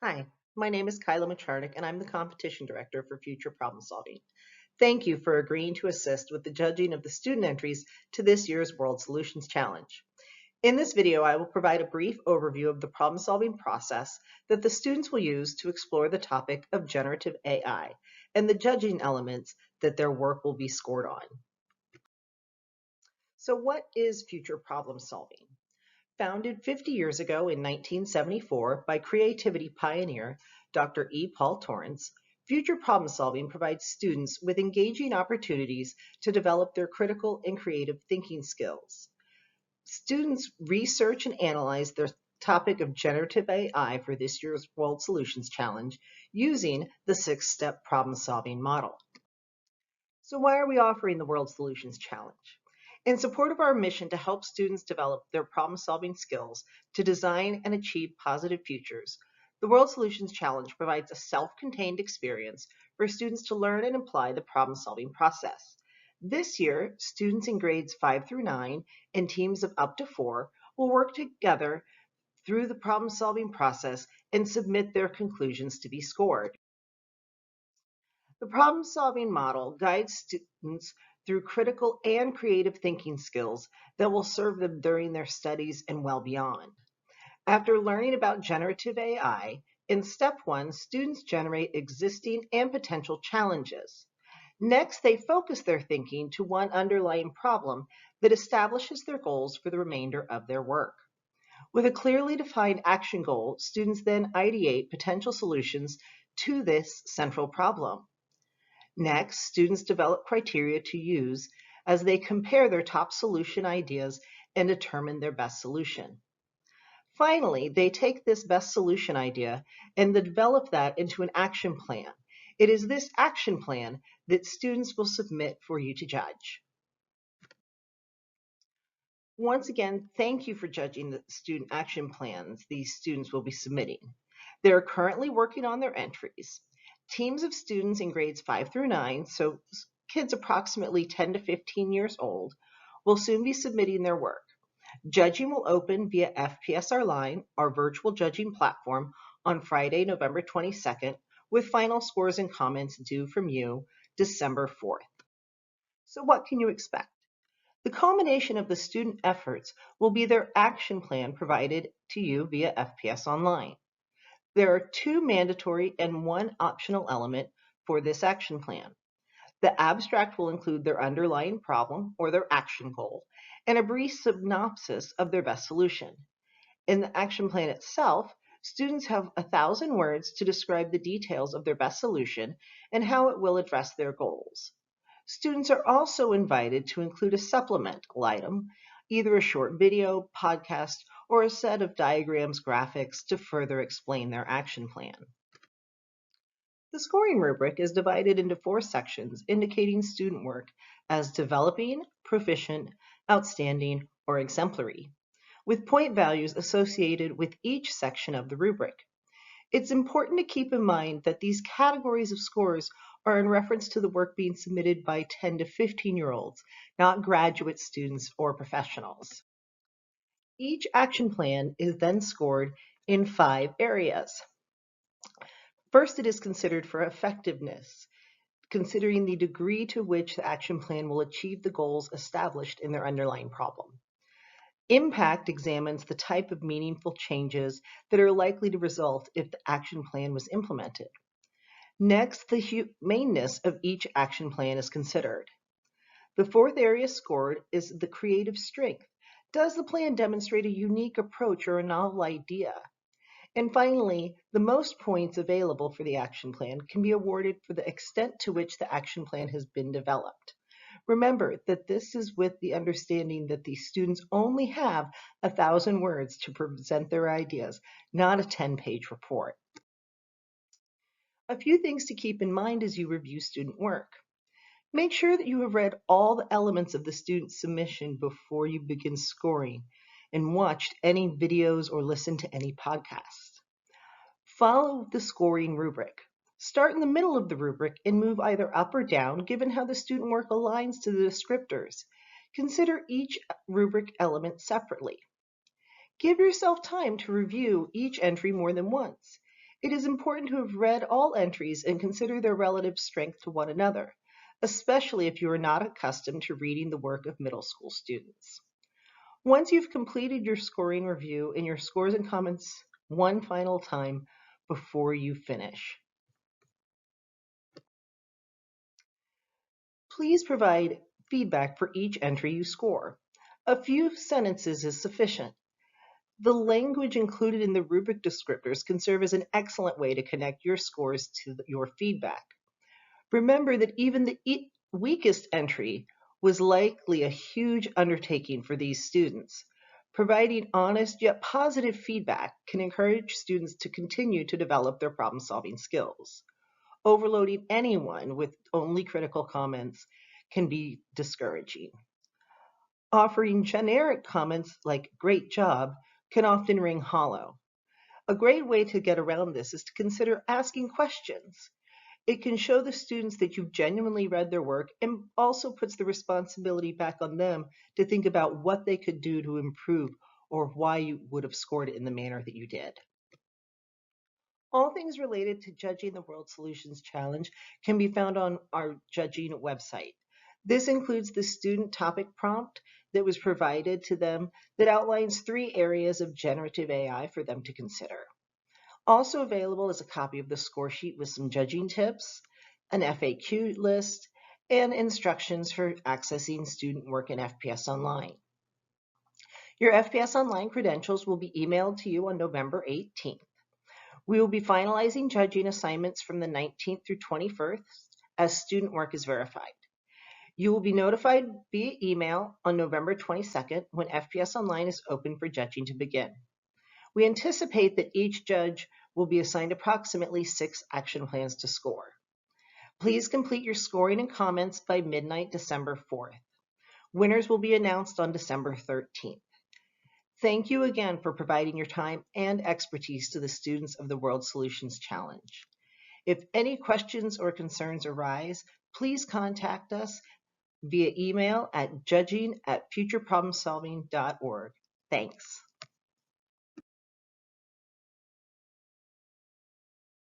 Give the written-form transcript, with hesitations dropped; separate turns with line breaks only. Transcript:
Hi, my name is Kyla Macharnik, and I'm the Competition Director for Future Problem Solving. Thank you for agreeing to assist with the judging of the student entries to this year's World Solutions Challenge. In this video, I will provide a brief overview of the problem-solving process that the students will use to explore the topic of generative AI and the judging elements that their work will be scored on. So what is future problem solving? Founded 50 years ago in 1974 by creativity pioneer Dr. E. Paul Torrance, Future Problem Solving provides students with engaging opportunities to develop their critical and creative thinking skills. Students research and analyze the topic of generative AI for this year's World Solutions Challenge using the 6-step problem-solving model. So why are we offering the World Solutions Challenge? In support of our mission to help students develop their problem-solving skills to design and achieve positive futures, the World Solutions Challenge provides a self-contained experience for students to learn and apply the problem-solving process. This year, students in grades 5 through 9 and teams of up to 4 will work together through the problem-solving process and submit their conclusions to be scored. The problem-solving model guides students through critical and creative thinking skills that will serve them during their studies and well beyond. After learning about generative AI, in step 1, students generate existing and potential challenges. Next, they focus their thinking to one underlying problem that establishes their goals for the remainder of their work. With a clearly defined action goal, students then ideate potential solutions to this central problem. Next, students develop criteria to use as they compare their top solution ideas and determine their best solution. Finally, they take this best solution idea and develop that into an action plan. It is this action plan that students will submit for you to judge. Once again, thank you for judging the student action plans these students will be submitting. They are currently working on their entries. Teams of students in grades 5 through 9, so kids approximately 10 to 15 years old, will soon be submitting their work. Judging will open via FPSR Line, our virtual judging platform, on Friday, November 22nd, with final scores and comments due from you December 4th. So what can you expect? The culmination of the student efforts will be their action plan provided to you via FPS Online. There are 2 mandatory and 1 optional element for this action plan. The abstract will include their underlying problem or their action goal and a brief synopsis of their best solution. In the action plan itself, students have 1,000 words to describe the details of their best solution and how it will address their goals. Students are also invited to include a supplemental item, either a short video, podcast, or a set of diagrams, graphics to further explain their action plan. The scoring rubric is divided into 4 sections indicating student work as developing, proficient, outstanding, or exemplary, with point values associated with each section of the rubric. It's important to keep in mind that these categories of scores are in reference to the work being submitted by 10 to 15-year-olds, not graduate students or professionals. Each action plan is then scored in 5 areas. First, it is considered for effectiveness, considering the degree to which the action plan will achieve the goals established in their underlying problem. Impact examines the type of meaningful changes that are likely to result if the action plan was implemented. Next, the humaneness of each action plan is considered. The 4th area scored is the creative strength. Does the plan demonstrate a unique approach or a novel idea? And finally, the most points available for the action plan can be awarded for the extent to which the action plan has been developed. Remember that this is with the understanding that these students only have 1,000 words to present their ideas, not a 10-page report. A few things to keep in mind as you review student work. Make sure that you have read all the elements of the student submission before you begin scoring and watched any videos or listened to any podcasts. Follow the scoring rubric. Start in the middle of the rubric and move either up or down given how the student work aligns to the descriptors. Consider each rubric element separately. Give yourself time to review each entry more than once. It is important to have read all entries and consider their relative strength to one another, especially if you are not accustomed to reading the work of middle school students. Once you've completed your scoring review and your scores and comments one final time before you finish. Please provide feedback for each entry you score. A few sentences is sufficient. The language included in the rubric descriptors can serve as an excellent way to connect your scores to your feedback. Remember that even the weakest entry was likely a huge undertaking for these students. Providing honest yet positive feedback can encourage students to continue to develop their problem-solving skills. Overloading anyone with only critical comments can be discouraging. Offering generic comments like "great job" can often ring hollow. A great way to get around this is to consider asking questions. It can show the students that you've genuinely read their work and also puts the responsibility back on them to think about what they could do to improve or why you would have scored it in the manner that you did. All things related to judging the World Solutions Challenge can be found on our judging website. This includes the student topic prompt that was provided to them that outlines 3 areas of generative AI for them to consider. Also available is a copy of the score sheet with some judging tips, an FAQ list, and instructions for accessing student work in FPS Online. Your FPS Online credentials will be emailed to you on November 18th. We will be finalizing judging assignments from the 19th through 21st as student work is verified. You will be notified via email on November 22nd when FPS Online is open for judging to begin. We anticipate that each judge will be assigned approximately 6 action plans to score. Please complete your scoring and comments by midnight December 4th. Winners will be announced on December 13th. Thank you again for providing your time and expertise to the students of the World Solutions Challenge. If any questions or concerns arise, please contact us via email at judging@futureproblemsolving.org. Thanks.